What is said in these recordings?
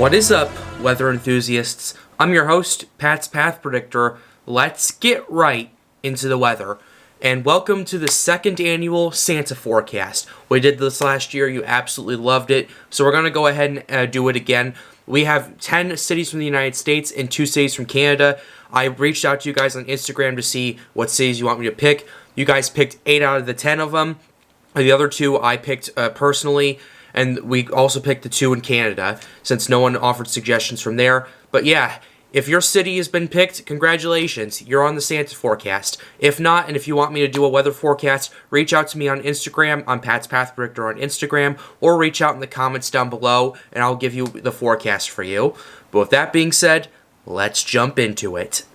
What is up, weather enthusiasts? I'm your host, Pat's Path Predictor. Let's get right into the weather. And welcome to the second annual Santa forecast. We did this last year. You absolutely loved it. So we're going to go ahead and do it again. We have 10 cities from the United States and 2 cities from Canada. I reached out to you guys on Instagram to see what cities you want me to pick. You guys picked 8 out of the 10 of them. The other 2 I picked personally. And we also picked the 2 in Canada, since no one offered suggestions from there. But yeah, if your city has been picked, congratulations, you're on the Santa forecast. If not, and if you want me to do a weather forecast, reach out to me on Instagram. I'm Pat's Path Predictor on Instagram, or reach out in the comments down below, and I'll give you the forecast for you. But with that being said, let's jump into it.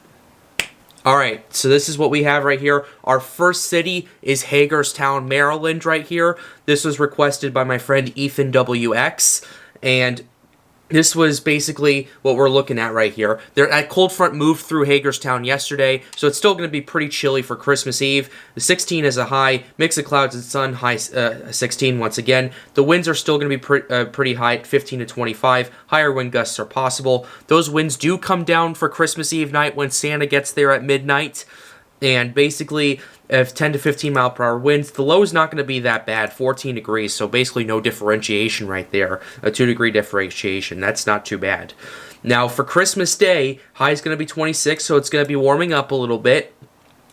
Alright, so this is what we have right here. Our first city is Hagerstown, Maryland right here. This was requested by my friend Ethan WX, and this was basically what we're looking at right here. That cold front moved through Hagerstown yesterday, so it's still going to be pretty chilly for Christmas Eve. The 16 is a high, mix of clouds and sun, high 16 once again. The winds are still going to be pretty high, 15 to 25. Higher wind gusts are possible. Those winds do come down for Christmas Eve night when Santa gets there at midnight. And basically, if 10 to 15 mile per hour winds, the low is not going to be that bad, 14 degrees, so basically no differentiation right there, a 2 degree differentiation, that's not too bad. Now for Christmas Day, high is going to be 26, so it's going to be warming up a little bit,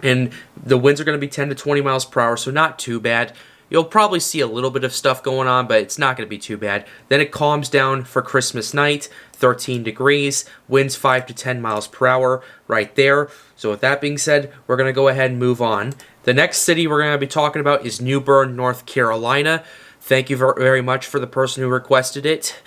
and the winds are going to be 10 to 20 miles per hour, so not too bad. You'll probably see a little bit of stuff going on, but it's not going to be too bad. Then it calms down for Christmas night, 13 degrees, winds 5 to 10 miles per hour right there. So with that being said, we're going to go ahead and move on. The next city we're going to be talking about is New Bern, North Carolina. Thank you very much for the person who requested it.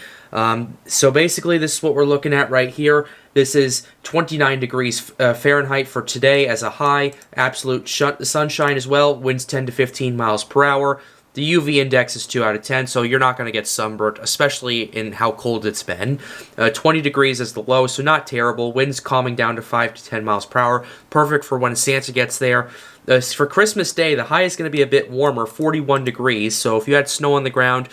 So basically, this is what we're looking at right here. This is 29 degrees Fahrenheit for today as a high. Absolute sunshine as well. Winds 10 to 15 miles per hour. The UV index is 2 out of 10, so you're not going to get sunburnt, especially in how cold it's been. 20 degrees is the low, so not terrible. Winds calming down to 5 to 10 miles per hour. Perfect for when Santa gets there. For Christmas Day, the high is going to be a bit warmer, 41 degrees. So if you had snow on the ground,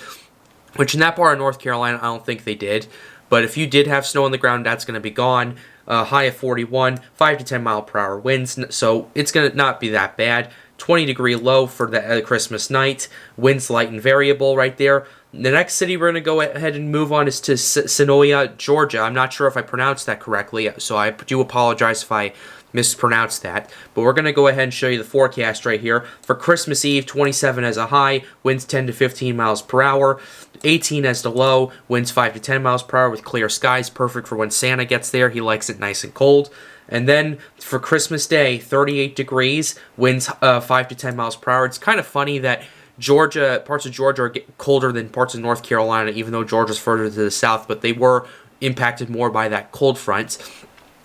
which in that part of North Carolina, I don't think they did. But if you did have snow on the ground, that's going to be gone. High of 41, 5 to 10 mile per hour winds. So it's going to not be that bad. 20 degree low for the Christmas night. Winds light and variable right there. The next city we're going to go ahead and move on is to Senoia, Georgia. I'm not sure if I pronounced that correctly, so I do apologize if I mispronounced that. But we're going to go ahead and show you the forecast right here. For Christmas Eve, 27 as a high, winds 10 to 15 miles per hour. 18 as the low, winds 5 to 10 miles per hour with clear skies. Perfect for when Santa gets there. He likes it nice and cold. And then for Christmas Day, 38 degrees, winds 5 to 10 miles per hour. It's kind of funny that parts of Georgia are colder than parts of North Carolina, even though Georgia's further to the south, but they were impacted more by that cold front.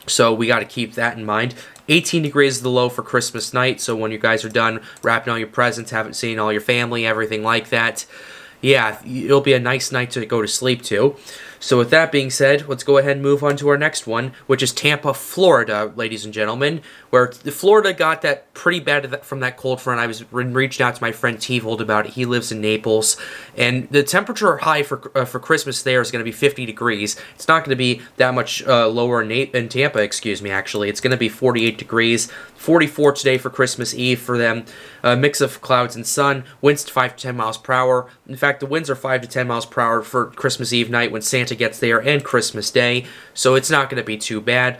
So we got to keep that in mind. 18 degrees is the low for Christmas night, so when you guys are done wrapping all your presents, haven't seen all your family, everything like that, yeah, it'll be a nice night to go to sleep to. So with that being said, let's go ahead and move on to our next one, which is Tampa, Florida, ladies and gentlemen, where Florida got that pretty bad from that cold front. I was reaching out to my friend T-Vold about it. He lives in Naples, and the temperature high for Christmas there is going to be 50 degrees. It's not going to be that much lower in Tampa, actually. It's going to be 48 degrees. 44 today for Christmas Eve for them. Mix of clouds and sun. Winds 5 to 10 miles per hour. In fact, the winds are 5 to 10 miles per hour for Christmas Eve night when Santa gets there and Christmas Day. So it's not going to be too bad.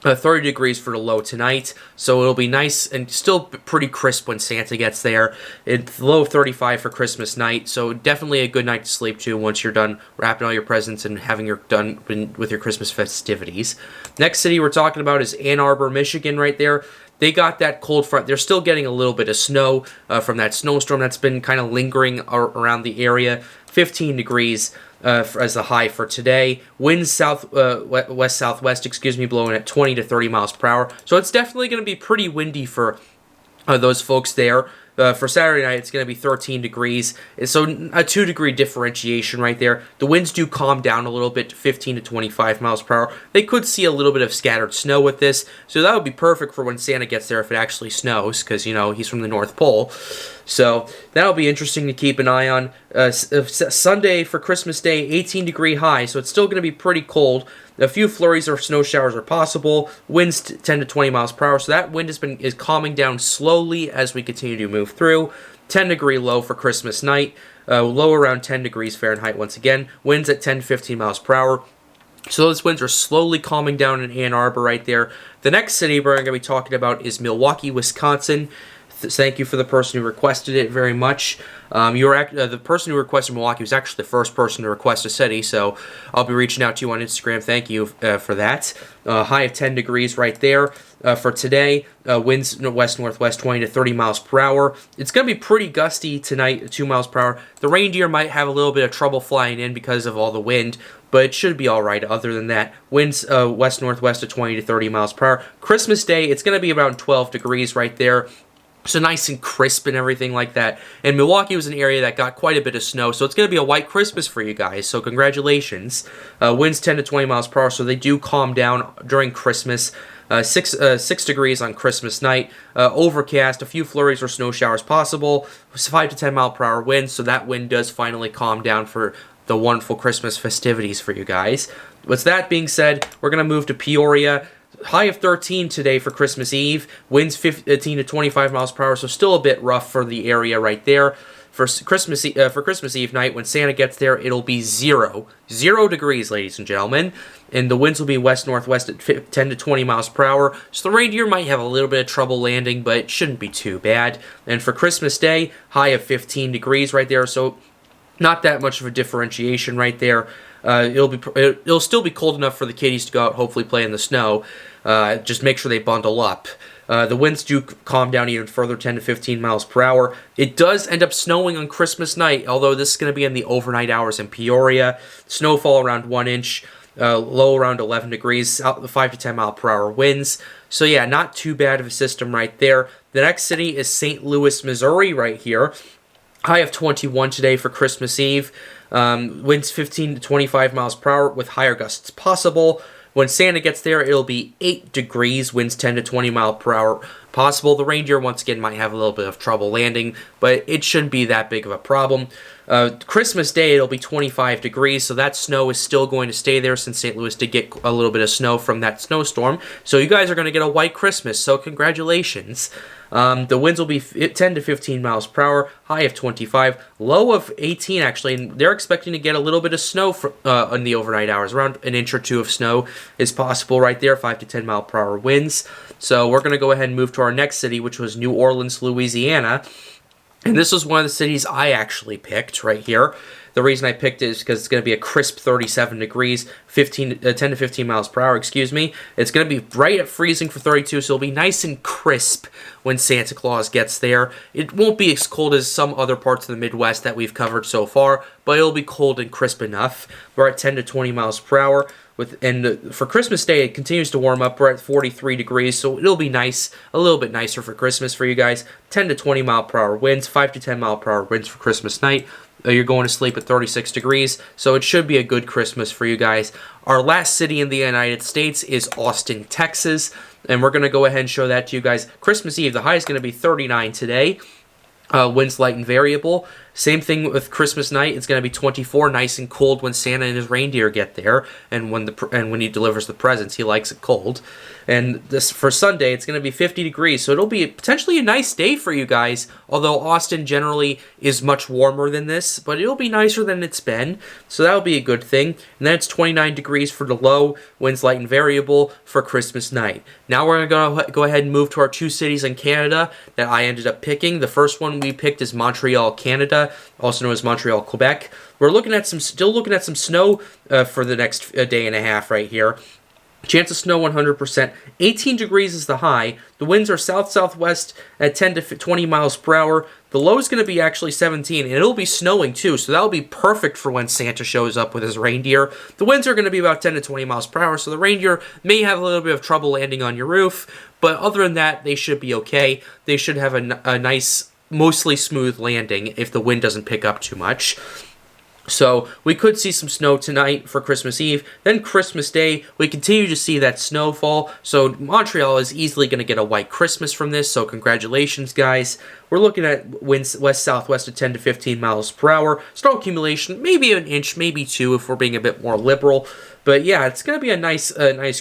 30 degrees for the low tonight, so it'll be nice and still pretty crisp when Santa gets there. It's low of 35 for Christmas night, so definitely a good night to sleep to once you're done wrapping all your presents and having done with your Christmas festivities. Next city we're talking about is Ann Arbor, Michigan right there. They got that cold front. They're still getting a little bit of snow from that snowstorm that's been kind of lingering around the area. 15 degrees as the high for today. Winds west-southwest, blowing at 20 to 30 miles per hour. So it's definitely going to be pretty windy for those folks there. For Saturday night, it's going to be 13 degrees. So a 2-degree differentiation right there. The winds do calm down a little bit to 15 to 25 miles per hour. They could see a little bit of scattered snow with this, so that would be perfect for when Santa gets there if it actually snows, because, you know, he's from the North Pole. So that'll be interesting to keep an eye on. Sunday for Christmas Day, 18-degree high, so it's still going to be pretty cold. A few flurries or snow showers are possible. Winds 10 to 20 miles per hour, so that wind is calming down slowly as we continue to move through. 10-degree low for Christmas night. Low around 10 degrees Fahrenheit once again. Winds at 10 to 15 miles per hour. So those winds are slowly calming down in Ann Arbor right there. The next city we're going to be talking about is Milwaukee, Wisconsin. Thank you for the person who requested it very much. The person who requested Milwaukee was actually the first person to request a city, so I'll be reaching out to you on Instagram. Thank you for that. High of 10 degrees right there. For today, winds west-northwest 20 to 30 miles per hour. It's going to be pretty gusty tonight, 2 miles per hour. The reindeer might have a little bit of trouble flying in because of all the wind, but it should be all right other than that. Winds west-northwest of 20 to 30 miles per hour. Christmas Day, it's going to be around 12 degrees right there. So nice and crisp and everything like that. And Milwaukee was an area that got quite a bit of snow, so it's going to be a white Christmas for you guys, so congratulations. Winds 10 to 20 miles per hour, so they do calm down during Christmas. 6 degrees on Christmas night. Overcast, a few flurries or snow showers possible. 5 to 10 mile per hour winds, so that wind does finally calm down for the wonderful Christmas festivities for you guys. With that being said, we're going to move to Peoria. High of 13 today for Christmas Eve. Winds 15 to 25 miles per hour, so still a bit rough for the area right there. For Christmas Eve night, when Santa gets there, it'll be 0 degrees, ladies and gentlemen. And the winds will be west-northwest at 10 to 20 miles per hour. So the reindeer might have a little bit of trouble landing, but it shouldn't be too bad. And for Christmas Day, high of 15 degrees right there, so not that much of a differentiation right there. It'll still be cold enough for the kiddies to go out, hopefully play in the snow. Just make sure they bundle up. The winds do calm down even further, 10 to 15 miles per hour. It does end up snowing on Christmas night, although this is going to be in the overnight hours in Peoria. Snowfall around 1 inch, low around 11 degrees, 5 to 10 mile per hour winds. So yeah, not too bad of a system right there. The next city is St. Louis, Missouri right here. High of 21 today for Christmas Eve. Winds 15 to 25 miles per hour with higher gusts possible. When Santa gets there, it'll be 8 degrees, winds 10 to 20 miles per hour possible. The reindeer, once again, might have a little bit of trouble landing, but it shouldn't be that big of a problem. Christmas Day, it'll be 25 degrees, so that snow is still going to stay there since St. Louis did get a little bit of snow from that snowstorm. So you guys are going to get a white Christmas, so congratulations. The winds will be 10 to 15 miles per hour, high of 25, low of 18 actually, and they're expecting to get a little bit of snow in the overnight hours. Around an inch or two of snow is possible right there, 5 to 10 mile per hour winds. So we're going to go ahead and move to our next city, which was New Orleans, Louisiana. And this was one of the cities I actually picked right here. The reason I picked it is because it's going to be a crisp 37 degrees, 10 to 15 miles per hour, excuse me. It's going to be right at freezing for 32, so it'll be nice and crisp when Santa Claus gets there. It won't be as cold as some other parts of the Midwest that we've covered so far, but it'll be cold and crisp enough. We're at 10 to 20 miles per hour. For Christmas Day, it continues to warm up. We're at 43 degrees, so it'll be nice, a little bit nicer for Christmas for you guys. 10 to 20 mile per hour winds, 5 to 10 mile per hour winds for Christmas night. You're going to sleep at 36 degrees, so it should be a good Christmas for you guys. Our last city in the United States is Austin, Texas, and we're going to go ahead and show that to you guys. Christmas Eve, the high is going to be 39 today. Winds light and variable. Same thing with Christmas night. It's going to be 24, nice and cold when Santa and his reindeer get there, and when he delivers the presents, he likes it cold. And this for Sunday, it's going to be 50 degrees, so it'll be potentially a nice day for you guys. Although Austin generally is much warmer than this, but it'll be nicer than it's been, so that'll be a good thing. And then it's 29 degrees for the low, winds light and variable for Christmas night. Now we're going to go ahead and move to our 2 cities in Canada that I ended up picking. The first one we picked is Montreal, Canada, also known as Montreal, Quebec. We're still looking at some snow for the next day and a half right here. Chance of snow 100%. 18 degrees is the high. The winds are south-southwest at 10 to 20 miles per hour. The low is going to be actually 17, and it'll be snowing too, so that'll be perfect for when Santa shows up with his reindeer. The winds are going to be about 10 to 20 miles per hour, so the reindeer may have a little bit of trouble landing on your roof, but other than that, they should be okay. They should have a nice mostly smooth landing if the wind doesn't pick up too much. So we could see some snow tonight for Christmas Eve. Then Christmas Day, we continue to see that snowfall. So Montreal is easily going to get a white Christmas from this. So congratulations, guys. We're looking at winds west-southwest of 10 to 15 miles per hour. Snow accumulation, maybe an inch, maybe two if we're being a bit more liberal. But yeah, it's going to be a nice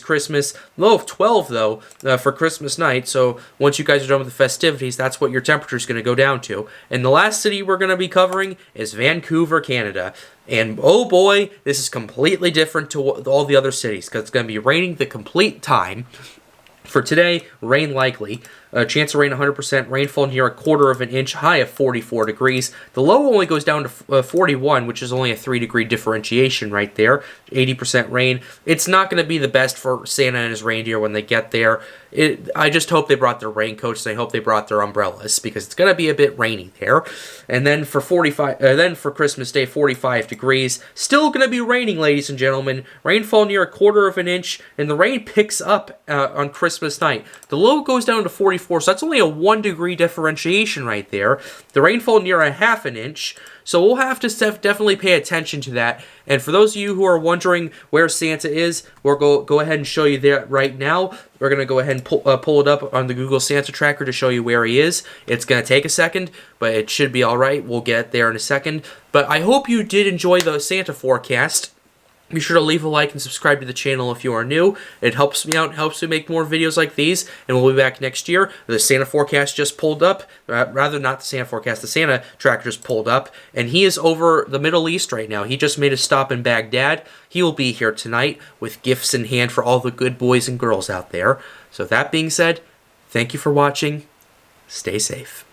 Christmas. Low of 12, though, for Christmas night. So once you guys are done with the festivities, that's what your temperature is going to go down to. And the last city we're going to be covering is Vancouver, Canada. And oh boy, this is completely different to all the other cities because it's going to be raining the complete time. For today, rain likely. Chance of rain 100%. Rainfall near a quarter of an inch. High of 44 degrees. The low only goes down to 41, which is only a 3-degree differentiation right there. 80% rain. It's not going to be the best for Santa and his reindeer when they get there. I just hope they brought their raincoats and I hope they brought their umbrellas because it's going to be a bit rainy there. And then for Christmas Day, 45 degrees. Still going to be raining, ladies and gentlemen. Rainfall near a quarter of an inch, and the rain picks up on Christmas night. The low goes down to 44, so that's only a 1-degree differentiation right there. The rainfall near a half an inch. So we'll have to definitely pay attention to that. And for those of you who are wondering where Santa is, we'll go ahead and show you that right now. We're going to go ahead and pull it up on the Google Santa Tracker to show you where he is. It's going to take a second, but it should be all right. We'll get there in a second. But I hope you did enjoy the Santa forecast. Be sure to leave a like and subscribe to the channel if you are new. It helps me out, helps me make more videos like these, and we'll be back next year. The Santa forecast just pulled up, rather not the Santa forecast, the Santa tracker just pulled up, and he is over the Middle East right now. He just made a stop in Baghdad. He will be here tonight with gifts in hand for all the good boys and girls out there. So that being said, thank you for watching. Stay safe.